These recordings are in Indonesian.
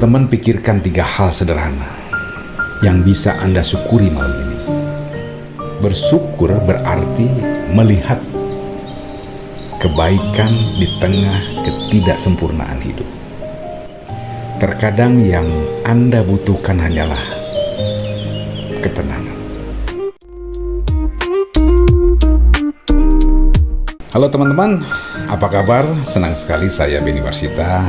Teman-teman pikirkan 3 hal sederhana yang bisa Anda syukuri malam ini. Bersyukur berarti melihat kebaikan di tengah ketidaksempurnaan hidup. Terkadang yang Anda butuhkan hanyalah ketenangan. Halo teman-teman, apa kabar? Senang sekali saya Benny Warsita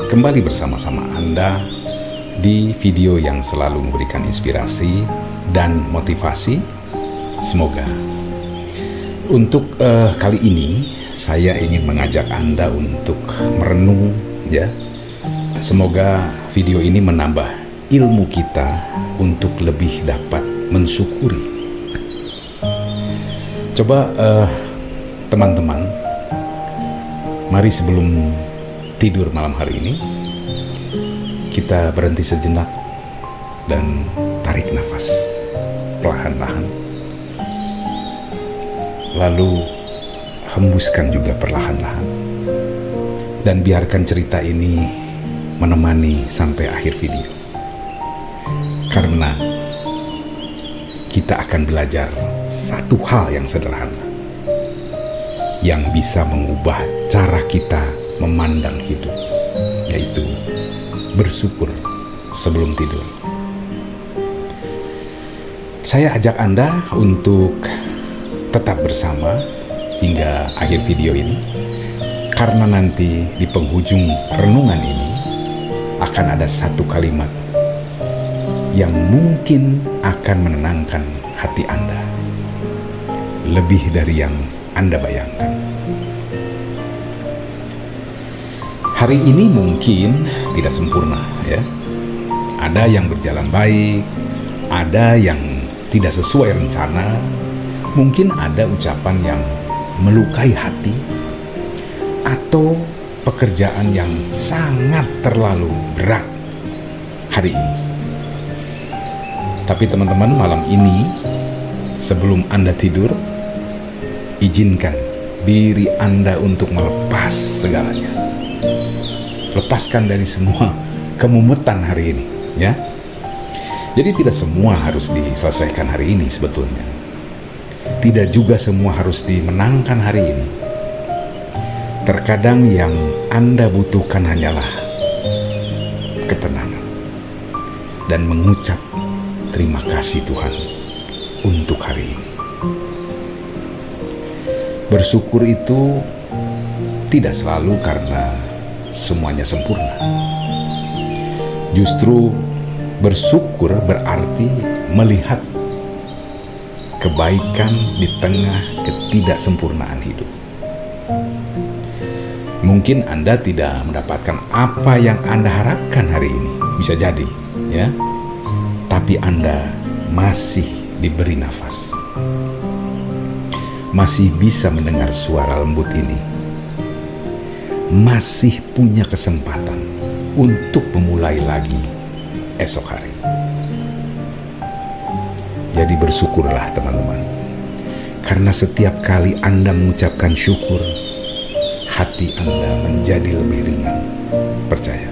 kembali bersama-sama Anda di video yang selalu memberikan inspirasi dan motivasi. Semoga untuk kali ini saya ingin mengajak Anda untuk merenung, ya. Semoga video ini menambah ilmu kita untuk lebih dapat mensyukuri. Coba teman-teman, mari sebelum tidur malam hari ini kita berhenti sejenak dan tarik nafas perlahan-lahan, lalu hembuskan juga perlahan-lahan, dan biarkan cerita ini menemani sampai akhir video, karena kita akan belajar satu hal yang sederhana yang bisa mengubah cara kita memandang hidup, yaitu bersyukur sebelum tidur. Saya ajak Anda untuk tetap bersama hingga akhir video ini, karena nanti di penghujung renungan ini akan ada satu kalimat yang mungkin akan menenangkan hati Anda lebih dari yang Anda bayangkan. Hari ini mungkin tidak sempurna, ya. Ada yang berjalan baik, ada yang tidak sesuai rencana, mungkin ada ucapan yang melukai hati, atau pekerjaan yang sangat terlalu berat hari ini. Tapi teman-teman, malam ini sebelum Anda tidur, izinkan diri Anda untuk melepas segalanya. Lepaskan dari semua kemumetan hari ini, ya. Jadi tidak semua harus diselesaikan hari ini sebetulnya. Tidak juga semua harus dimenangkan hari ini. Terkadang yang Anda butuhkan hanyalah ketenangan dan mengucap terima kasih Tuhan untuk hari ini. Bersyukur itu tidak selalu karena semuanya sempurna. Justru bersyukur berarti melihat kebaikan di tengah ketidaksempurnaan hidup. Mungkin Anda tidak mendapatkan apa yang Anda harapkan hari ini, bisa jadi, ya. Tapi Anda masih diberi nafas, masih bisa mendengar suara lembut ini, masih punya kesempatan untuk memulai lagi esok hari. Jadi bersyukurlah teman-teman, karena setiap kali Anda mengucapkan syukur, hati Anda menjadi lebih ringan, percaya.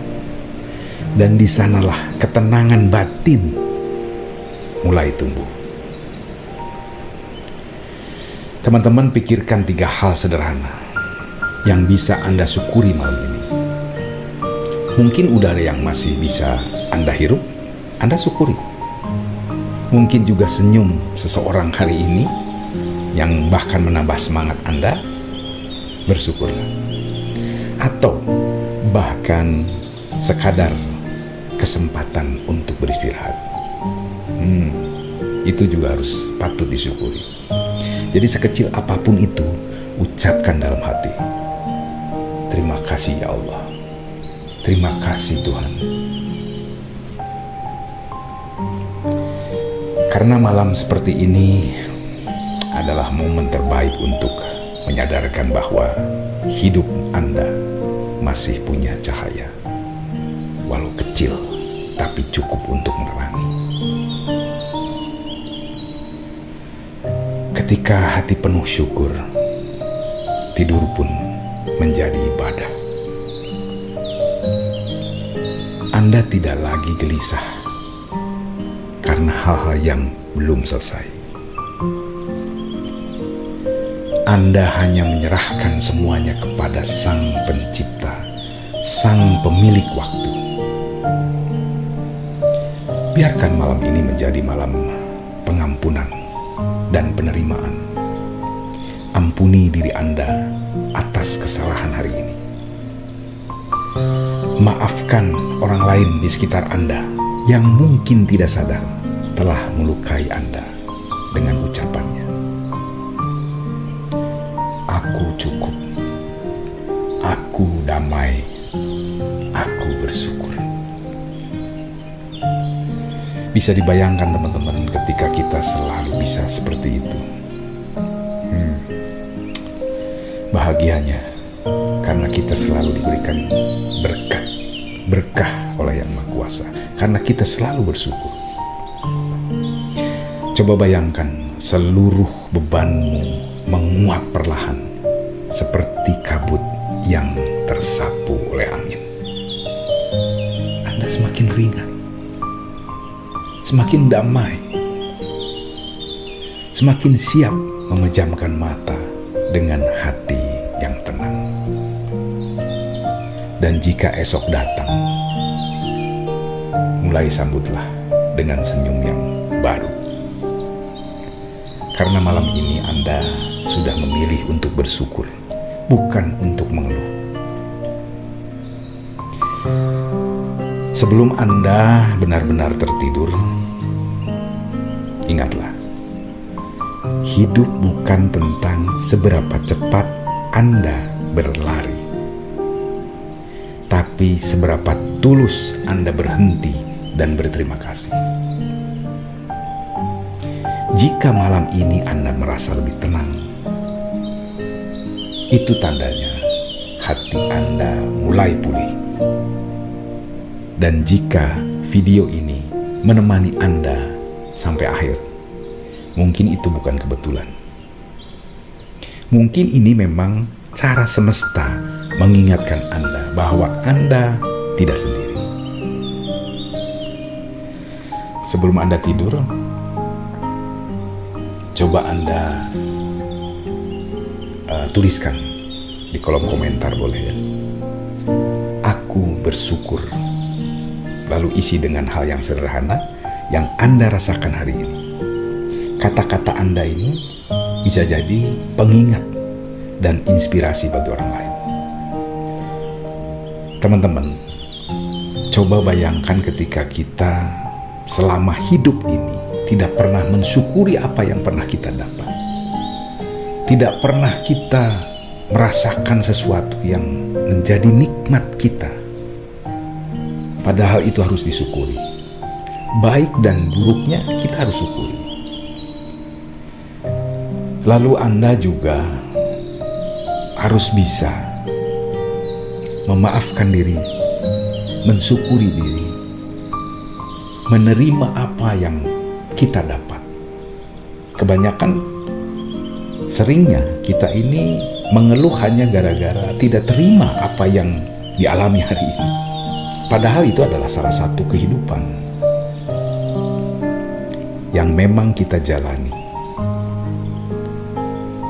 Dan di sanalah ketenangan batin mulai tumbuh. Teman-teman pikirkan 3 hal sederhana yang bisa Anda syukuri malam ini. Mungkin udara yang masih bisa Anda hirup, Anda syukuri. Mungkin juga senyum seseorang hari ini yang bahkan menambah semangat Anda, bersyukurlah. Atau bahkan sekadar kesempatan untuk beristirahat, itu juga harus patut disyukuri. Jadi sekecil apapun itu, ucapkan dalam hati, terima kasih ya Allah, terima kasih Tuhan. Karena malam seperti ini adalah momen terbaik untuk menyadarkan bahwa hidup Anda masih punya cahaya, walau kecil tapi cukup untuk menerangi. Ketika hati penuh syukur, tidur pun menjadi ibadah. Anda tidak lagi gelisah karena hal-hal yang belum selesai. Anda hanya menyerahkan semuanya kepada Sang Pencipta, Sang Pemilik waktu. Biarkan malam ini menjadi malam pengampunan dan penerimaan. Ampuni diri Anda atas kesalahan hari ini. Maafkan orang lain di sekitar Anda yang mungkin tidak sadar telah melukai Anda dengan ucapannya. Aku cukup, aku damai, aku bersyukur. Bisa dibayangkan teman-teman ketika kita selalu bisa seperti itu. Bahagianya karena kita selalu diberikan berkah oleh Yang Maha Kuasa, karena kita selalu bersyukur. Coba bayangkan seluruh bebanmu menguap perlahan seperti kabut yang tersapu oleh angin. Anda semakin ringan, semakin damai, semakin siap memejamkan mata dengan hati yang tenang. Dan jika esok datang, mulai sambutlah dengan senyum yang baru. Karena malam ini Anda sudah memilih untuk bersyukur, bukan untuk mengeluh. Sebelum Anda benar-benar tertidur, ingatlah, hidup bukan tentang seberapa cepat Anda berlari, tapi seberapa tulus Anda berhenti dan berterima kasih. Jika malam ini Anda merasa lebih tenang, itu tandanya hati Anda mulai pulih. Dan jika video ini menemani Anda sampai akhir, mungkin itu bukan kebetulan. Mungkin ini memang cara semesta mengingatkan Anda bahwa Anda tidak sendiri. Sebelum Anda tidur, coba Anda tuliskan di kolom komentar, boleh ya, aku bersyukur. Lalu isi dengan hal yang sederhana yang Anda rasakan hari ini. Kata-kata Anda ini bisa jadi pengingat dan inspirasi bagi orang lain. Teman-teman, coba bayangkan ketika kita selama hidup ini tidak pernah mensyukuri apa yang pernah kita dapat. Tidak pernah kita merasakan sesuatu yang menjadi nikmat kita. Padahal itu harus disyukuri. Baik dan buruknya kita harus syukuri. Lalu Anda juga harus bisa memaafkan diri, mensyukuri diri, menerima apa yang kita dapat. Kebanyakan seringnya kita ini mengeluh hanya gara-gara tidak terima apa yang dialami hari ini. Padahal itu adalah salah satu kehidupan yang memang kita jalani.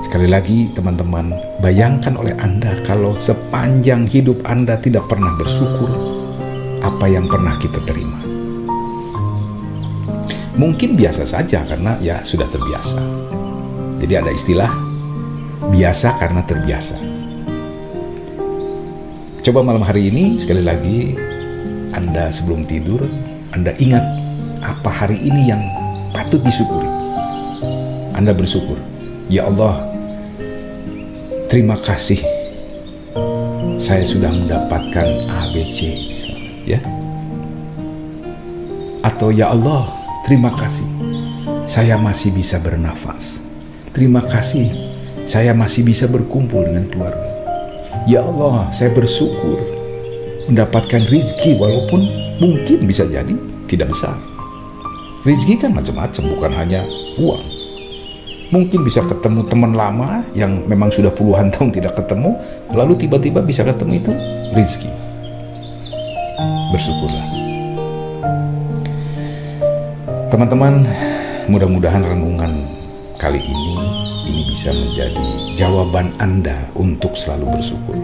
Sekali lagi teman-teman, bayangkan oleh Anda kalau sepanjang hidup Anda tidak pernah bersyukur apa yang pernah kita terima. Mungkin biasa saja karena ya sudah terbiasa. Jadi ada istilah biasa karena terbiasa. Coba malam hari ini sekali lagi Anda sebelum tidur, Anda ingat apa hari ini yang patut disyukuri. Anda bersyukur, ya Allah, terima kasih saya sudah mendapatkan ABC misalnya, ya. Atau ya Allah, terima kasih saya masih bisa bernafas. Terima kasih saya masih bisa berkumpul dengan keluarga. Ya Allah, saya bersyukur mendapatkan rezeki walaupun mungkin bisa jadi tidak besar. Rezeki kan macam-macam, bukan hanya uang. Mungkin bisa ketemu teman lama yang memang sudah puluhan tahun tidak ketemu, lalu tiba-tiba bisa ketemu, itu rezeki. Bersyukurlah. Teman-teman, mudah-mudahan renungan kali ini bisa menjadi jawaban Anda untuk selalu bersyukur.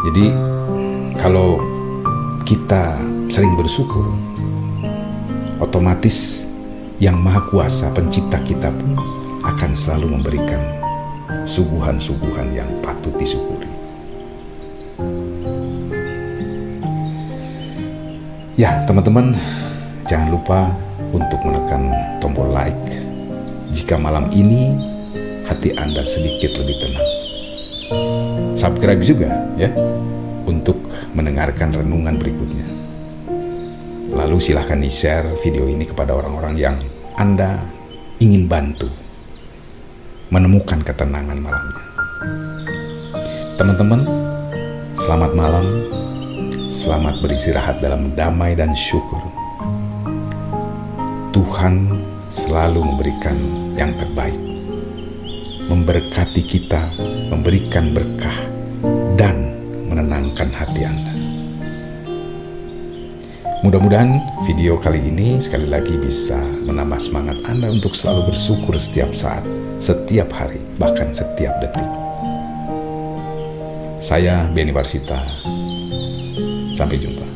Jadi, kalau kita sering bersyukur, otomatis Yang Maha Kuasa Pencipta kita pun akan selalu memberikan suguhan-suguhan yang patut disyukuri. Ya, teman-teman, jangan lupa untuk menekan tombol like jika malam ini hati Anda sedikit lebih tenang. Subscribe juga ya untuk mendengarkan renungan berikutnya. Lalu silahkan di-share video ini kepada orang-orang yang Anda ingin bantu menemukan ketenangan malamnya. Teman-teman, selamat malam. Selamat beristirahat dalam damai dan syukur. Tuhan selalu memberikan yang terbaik, memberkati kita, memberikan berkah, dan menenangkan hati Anda. Mudah-mudahan video kali ini sekali lagi bisa menambah semangat Anda untuk selalu bersyukur setiap saat, setiap hari, bahkan setiap detik. Saya Beni Warsita. Sampai jumpa.